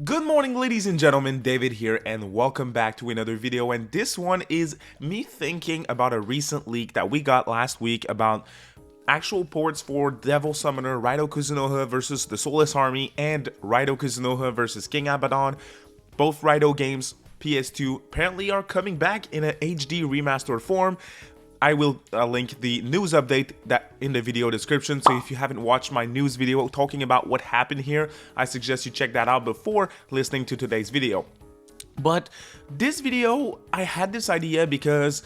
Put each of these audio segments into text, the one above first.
Good morning, ladies and gentlemen, David here, and welcome back to another video. And this one is me thinking about a recent leak that we got last week about actual ports for Devil Summoner Raidou Kuzunoha versus the Soulless Army and Raidou Kuzunoha versus King Abaddon. Both Raidou games, PS2, apparently are coming back in an HD remastered form. I will link the news update that in the video description, so if you haven't watched my news video talking about what happened here, I suggest you check that out before listening to today's video. But this video, I had this idea because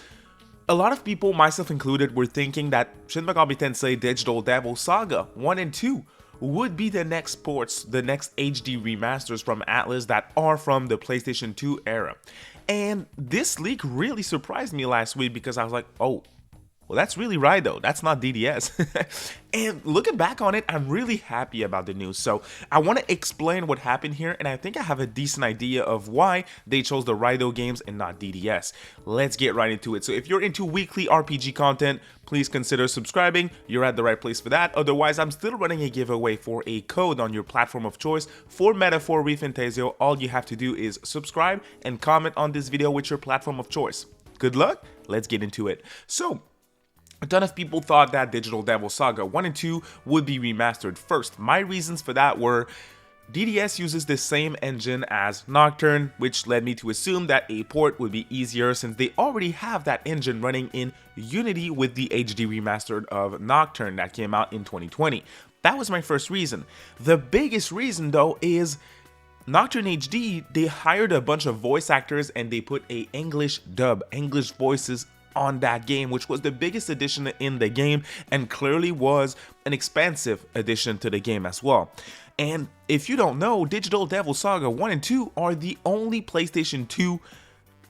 a lot of people, myself included, were thinking that Shin Megami Tensei Digital Devil Saga 1 and 2 would be the next ports, the next HD remasters from Atlus that are from the PlayStation 2 era. And this leak really surprised me last week because I was like, oh, well, that's really right though, that's not DDS. And looking back on it, I'm really happy about the news. So I want to explain what happened here, and I think I have a decent idea of why they chose the Raidou games and not DDS. Let's get right into it. So if you're into weekly RPG content, please consider subscribing. You're at the right place for that. Otherwise, I'm still running a giveaway for a code on your platform of choice for Metaphor ReFantazio. All you have to do is subscribe and comment on this video with your platform of choice. Good luck. Let's get into it. So a ton of people thought that Digital Devil Saga 1 and 2 would be remastered first. My reasons for that were DDS uses the same engine as Nocturne, which led me to assume that a port would be easier since they already have that engine running in Unity with the HD remastered of Nocturne that came out in 2020. That was my first reason. The biggest reason though is Nocturne HD, they hired a bunch of voice actors and they put a English dub, English voices on that game, which was the biggest addition in the game and clearly was an expansive addition to the game as well. And if you don't know, Digital Devil Saga 1 and 2 are the only PlayStation 2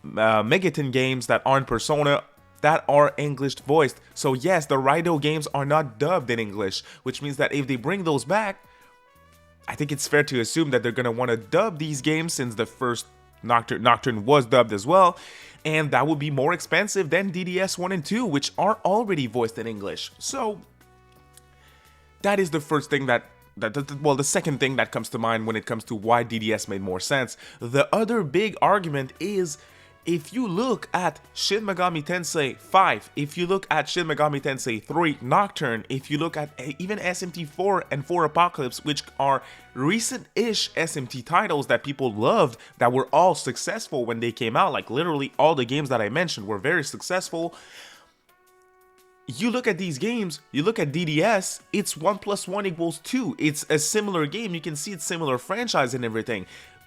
Megaton games that aren't Persona that are English voiced. So yes, the Raidou games are not dubbed in English, which means that if they bring those back, I think it's fair to assume that they're going to want to dub these games since the first Nocturne was dubbed as well, and that would be more expensive than DDS 1 and 2, which are already voiced in English. So that is the first thing well, the second thing that comes to mind when it comes to why DDS made more sense. The other big argument is if you look at Shin Megami Tensei 5, if you look at Shin Megami Tensei 3 Nocturne, if you look at even SMT 4 and 4 Apocalypse, which are recent-ish SMT titles that people loved, that were all successful when they came out, like literally all the games that I mentioned were very successful. You look at these games, you look at DDS, it's 1 + 1 = 2. It's a similar game, you can see it's similar franchise and everything.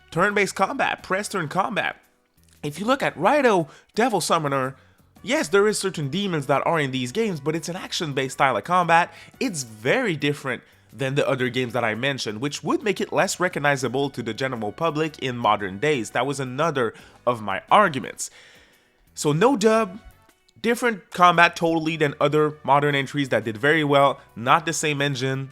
Turn-based combat, press turn combat. If you look at Raidou Devil Summoner, yes, there is certain demons that are in these games, but it's an action-based style of combat. It's very different than the other games that I mentioned, which would make it less recognizable to the general public in modern days. That was another of my arguments. So no dub, different combat totally than other modern entries that did very well, not the same engine.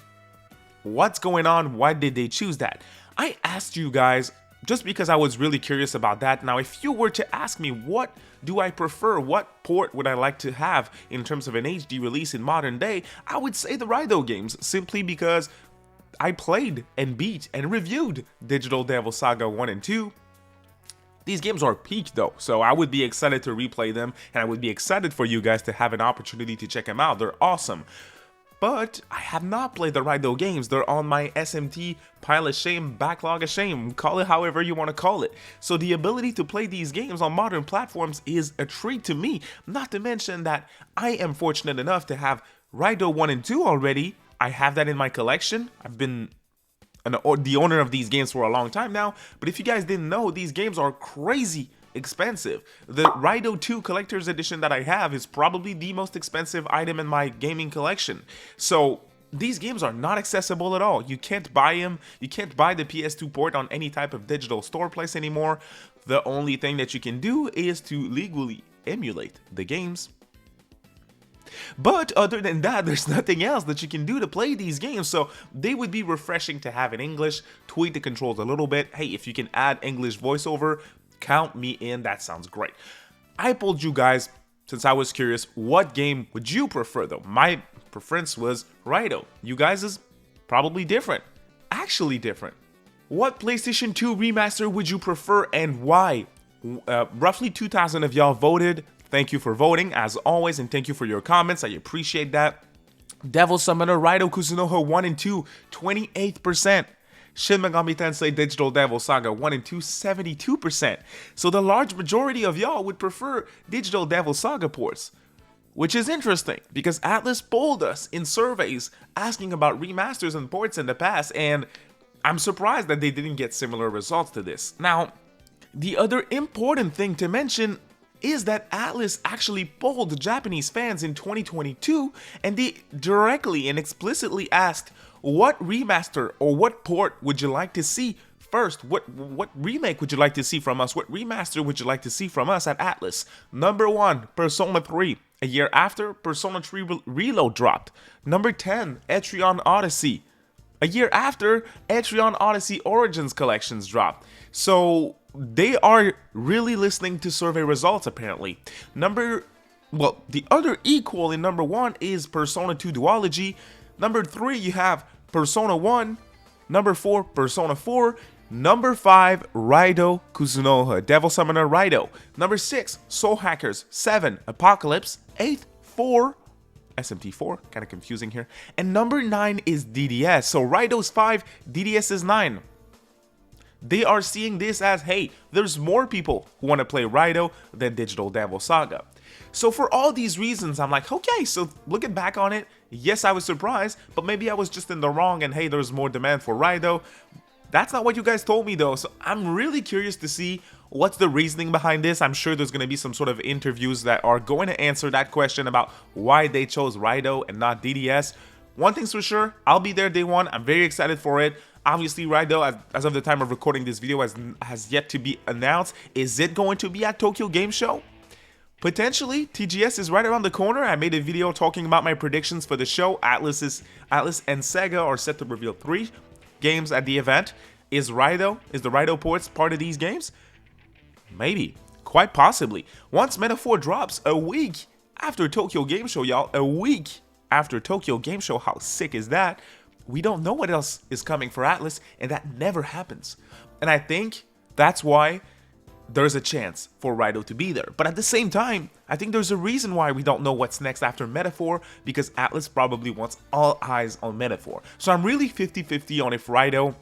What's going on? Why did they choose that? I asked you guys just because I was really curious about that. Now, if you were to ask me what do I prefer, what port would I like to have in terms of an HD release in modern day, I would say the Raidou games, simply because I played and beat and reviewed Digital Devil Saga 1 and 2. These games are peak though, so I would be excited to replay them, and I would be excited for you guys to have an opportunity to check them out. They're awesome. But I have not played the Raidou games. They're on my SMT pile of shame, backlog of shame, call it however you want to call it. So the ability to play these games on modern platforms is a treat to me, not to mention that I am fortunate enough to have Raidou 1 and 2 already. I have that in my collection. I've been the owner of these games for a long time now, but if you guys didn't know, these games are crazy expensive. The Raidou 2 Collector's Edition that I have is probably the most expensive item in my gaming collection. So these games are not accessible at all. You can't buy them. You can't buy the PS2 port on any type of digital store place anymore. The only thing that you can do is to legally emulate the games. But other than that, there's nothing else that you can do to play these games, so they would be refreshing to have in English, tweak the controls a little bit. Hey, if you can add English voiceover, count me in, that sounds great. I polled you guys, since I was curious, what game would you prefer though? My preference was Raidou. You guys is probably different. Actually different. What PlayStation 2 remaster would you prefer and why? Roughly 2,000 of y'all voted. Thank you for voting as always, and thank you for your comments. I appreciate that. Devil Summoner Raidou Kuzunoha 1 and 2, 28%. Shin Megami Tensei Digital Devil Saga 1 and 2, 72%. So the large majority of y'all would prefer Digital Devil Saga ports, which is interesting because Atlus polled us in surveys asking about remasters and ports in the past, and I'm surprised that they didn't get similar results to this. Now, the other important thing to mention is that Atlus actually polled Japanese fans in 2022, and they directly and explicitly asked, what remaster or what port would you like to see first? What remake would you like to see from us? What remaster would you like to see from us at Atlus? Number 1, Persona 3. A year after, Persona 3 Reload dropped. Number 10, Etrian Odyssey. A year after, Etrian Odyssey Origins Collections dropped. So they are really listening to survey results apparently. The other equal in number 1 is Persona 2 Duology. Number 3, you have Persona 1. Number 4, Persona 4. Number 5, Raidou Kuzunoha, Devil Summoner Raidou. Number 6, Soul Hackers. 7, Apocalypse. 8, 4, SMT4, kind of confusing here. And number 9 is DDS. So Raidou's 5, DDS is 9. They are seeing this as, hey, there's more people who want to play Raidou than Digital Devil Saga. So for all these reasons, I'm like, okay, so looking back on it, yes, I was surprised, but maybe I was just in the wrong and hey, there's more demand for Raidou. That's not what you guys told me though, so I'm really curious to see what's the reasoning behind this. I'm sure there's going to be some sort of interviews that are going to answer that question about why they chose Raidou and not DDS. One thing's for sure, I'll be there day one. I'm very excited for it. Obviously, Raidou, as of the time of recording this video, has yet to be announced. Is it going to be at Tokyo Game Show? Potentially. TGS is right around the corner. I made a video talking about my predictions for the show. Atlus and Sega are set to reveal 3 games at the event. Is the Raidou ports part of these games? Maybe. Quite possibly. Once Metaphor drops a week after Tokyo Game Show, y'all. A week after Tokyo Game Show. How sick is that? We don't know what else is coming for Atlus, and that never happens. And I think that's why there's a chance for Raidou to be there. But at the same time, I think there's a reason why we don't know what's next after Metaphor, because Atlus probably wants all eyes on Metaphor. So I'm really 50-50 on if Raidou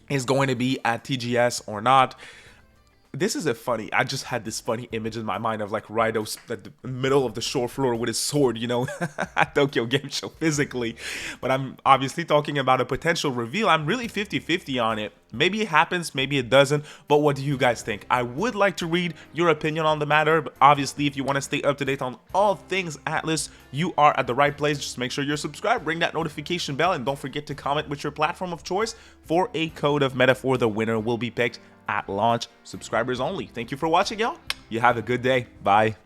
is going to be at TGS or not. This is I just had this funny image in my mind of like Raidou at the middle of the shore floor with his sword, you know, at Tokyo Game Show physically. But I'm obviously talking about a potential reveal. I'm really 50-50 on it. Maybe it happens, maybe it doesn't, but what do you guys think? I would like to read your opinion on the matter, but obviously if you want to stay up to date on all things Atlus, you are at the right place. Just make sure you're subscribed, ring that notification bell, and don't forget to comment with your platform of choice for a code of Metaphor. The winner will be picked at launch. Subscribers only. Thank you for watching, y'all. You have a good day. Bye.